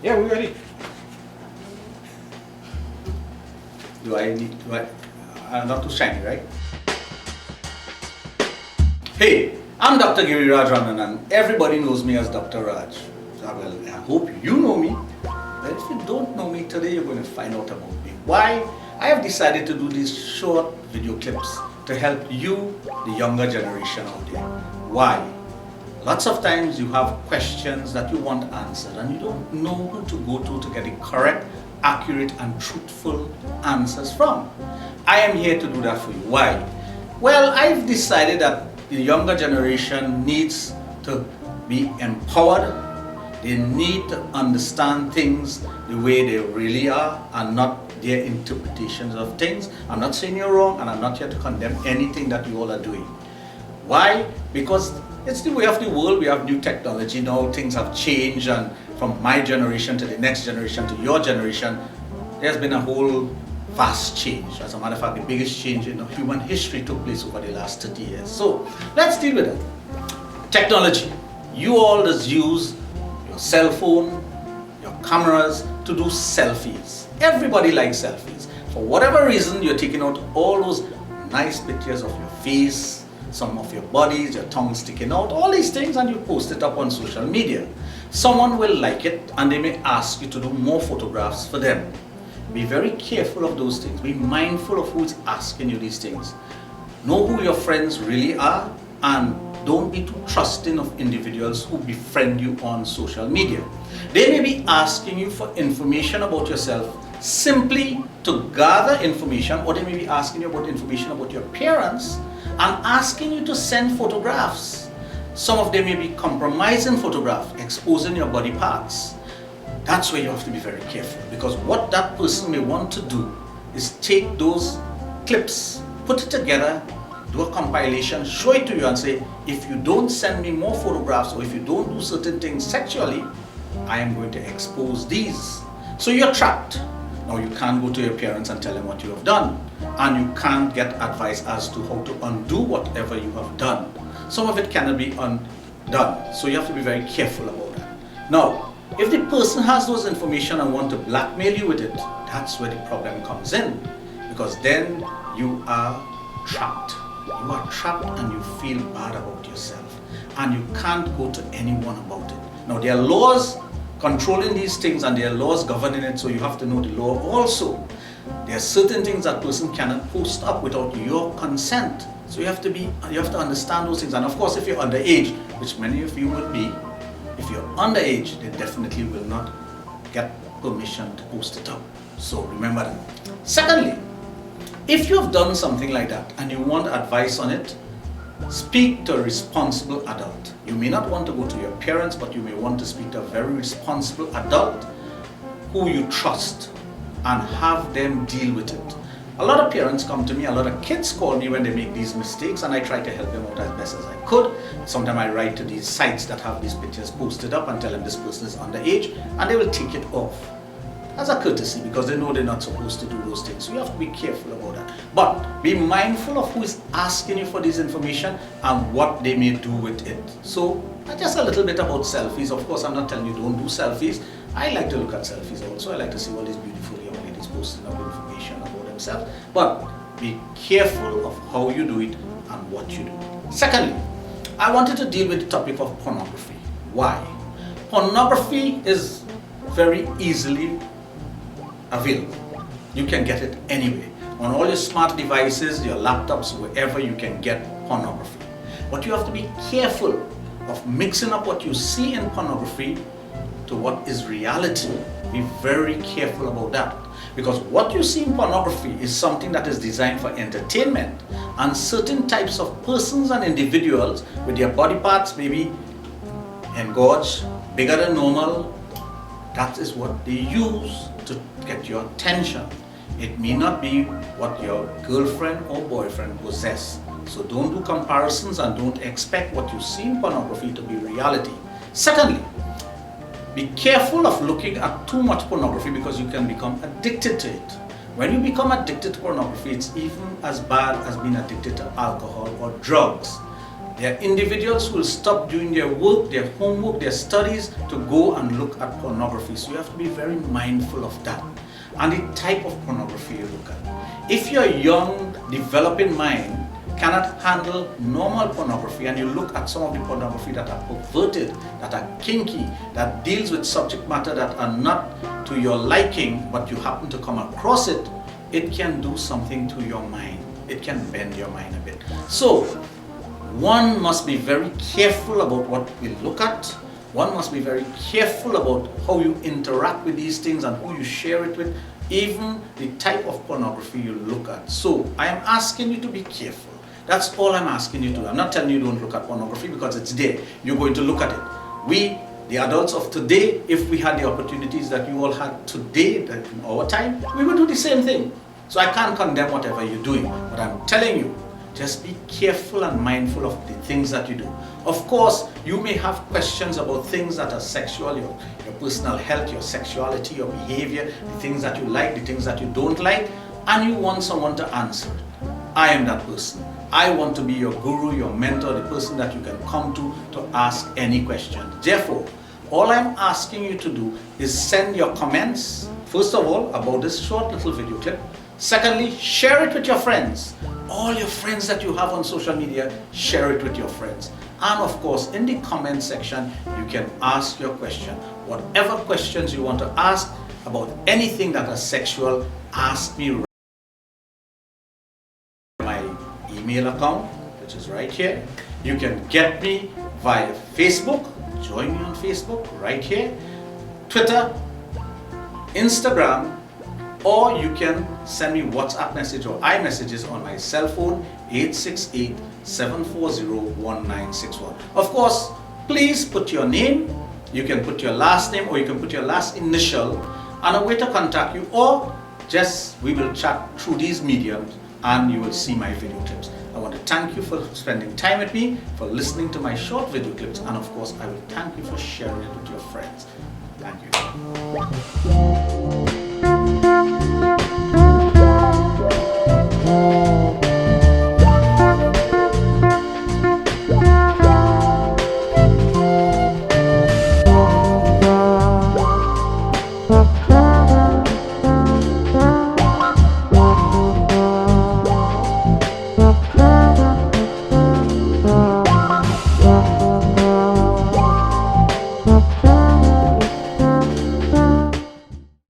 Yeah, we're ready. I'm not too shiny, right? Hey, I'm Dr. Giri Rajan and everybody knows me as Dr. Raj. Well, I hope you know me, but if you don't know me, today you're going to find out about me. Why? I have decided to do these short video clips to help you, the younger generation out there. Why? Lots of times you have questions that you want answered and you don't know who to go to get the correct, accurate and truthful answers from. I am here to do that for you. Why? Well, I've decided that the younger generation needs to be empowered. They need to understand things the way they really are and not their interpretations of things. I'm not saying you're wrong and I'm not here to condemn anything that you all are doing. Why? Because it's the way of the world. We have new technology now. Things have changed, and from my generation to the next generation to your generation, there's been a whole vast change. As a matter of fact, the biggest change in human history took place over the last 30 years. So let's deal with it. Technology. You all just use your cell phone, your cameras to do selfies. Everybody likes selfies. For whatever reason, you're taking out all those nice pictures of your face, some of your bodies, your tongue sticking out, all these things, and you post it up on social media. Someone will like it and they may ask you to do more photographs for them. Be very careful of those things. Be mindful of who's asking you these things. Know who your friends really are and don't be too trusting of individuals who befriend you on social media. They may be asking you for information about yourself simply to gather information, or they may be asking you about information about your appearance and asking you to send photographs. Some of them may be compromising photographs, exposing your body parts. That's where you have to be very careful, because what that person may want to do is take those clips, put it together, do a compilation, show it to you and say, if you don't send me more photographs or if you don't do certain things sexually, I am going to expose these. So you're trapped. Now you can't go to your parents and tell them what you have done, and you can't get advice as to how to undo whatever you have done. Some of it cannot be undone, so you have to be very careful about that. Now, if the person has those information and want to blackmail you with it, that's where the problem comes in, because then you are trapped. You are trapped and you feel bad about yourself, and you can't go to anyone about it. Now, there are laws controlling these things and there are laws governing it, so you have to know the law also. There are certain things that person cannot post up without your consent. So you have to understand those things. And of course, if you're underage, which many of you would be, if you're underage, they definitely will not get permission to post it up. So remember that. Secondly, if you have done something like that and you want advice on it, speak to a responsible adult. You may not want to go to your parents, but you may want to speak to a very responsible adult who you trust and have them deal with it. A lot of parents come to me, a lot of kids call me when they make these mistakes, and I try to help them out as best as I could. Sometimes I write to these sites that have these pictures posted up and tell them this person is underage, and they will take it off as a courtesy, because they know they're not supposed to do those things. So you have to be careful about that. But be mindful of who is asking you for this information and what they may do with it. So just a little bit about selfies. Of course, I'm not telling you don't do selfies. I like to look at selfies also. I like to see all these beautiful young ladies posting up information about themselves. But be careful of how you do it and what you do. Secondly, I wanted to deal with the topic of pornography. Why? Pornography is very easily available. You can get it anywhere. On all your smart devices, your laptops, wherever you can get pornography. But you have to be careful of mixing up what you see in pornography to what is reality. Be very careful about that. Because what you see in pornography is something that is designed for entertainment, and certain types of persons and individuals with their body parts maybe engorged, bigger than normal, that is what they use to get your attention. It may not be what your girlfriend or boyfriend possess. So don't do comparisons and don't expect what you see in pornography to be reality. Secondly, be careful of looking at too much pornography, because you can become addicted to it. When you become addicted to pornography, it's even as bad as being addicted to alcohol or drugs. There are individuals who will stop doing their work, their homework, their studies to go and look at pornography. So you have to be very mindful of that and the type of pornography you look at. If your young, developing mind cannot handle normal pornography and you look at some of the pornography that are perverted, that are kinky, that deals with subject matter that are not to your liking, but you happen to come across it, it can do something to your mind. It can bend your mind a bit. So, one must be very careful about what we look at. One must be very careful about how you interact with these things and who you share it with, even the type of pornography you look at. So, I am asking you to be careful. That's all I'm asking you to do. I'm not telling you don't look at pornography because it's there. You're going to look at it. We, the adults of today, if we had the opportunities that you all had today, that in our time, we would do the same thing. So I can't condemn whatever you're doing, but I'm telling you, just be careful and mindful of the things that you do. Of course, you may have questions about things that are sexual, your personal health, your sexuality, your behavior, the things that you like, the things that you don't like, and you want someone to answer it. I am that person. I want to be your guru, your mentor, the person that you can come to ask any question. Therefore, all I'm asking you to do is send your comments, first of all, about this short little video clip. Secondly, share it with your friends. All your friends that you have on social media, share it with your friends. And of course, in the comment section, you can ask your question. Whatever questions you want to ask about anything that is sexual, ask me. My email account, which is right here. You can get me via Facebook. Join me on Facebook right here. Twitter, Instagram, or you can send me WhatsApp message or iMessages on my cell phone 868-740-1961. Of course, please put your name. You can put your last name or you can put your last initial and a way to contact you, or just we will chat through these mediums and you will see my video clips. I want to thank you for spending time with me, for listening to my short video clips, and of course I will thank you for sharing it with your friends. Thank you.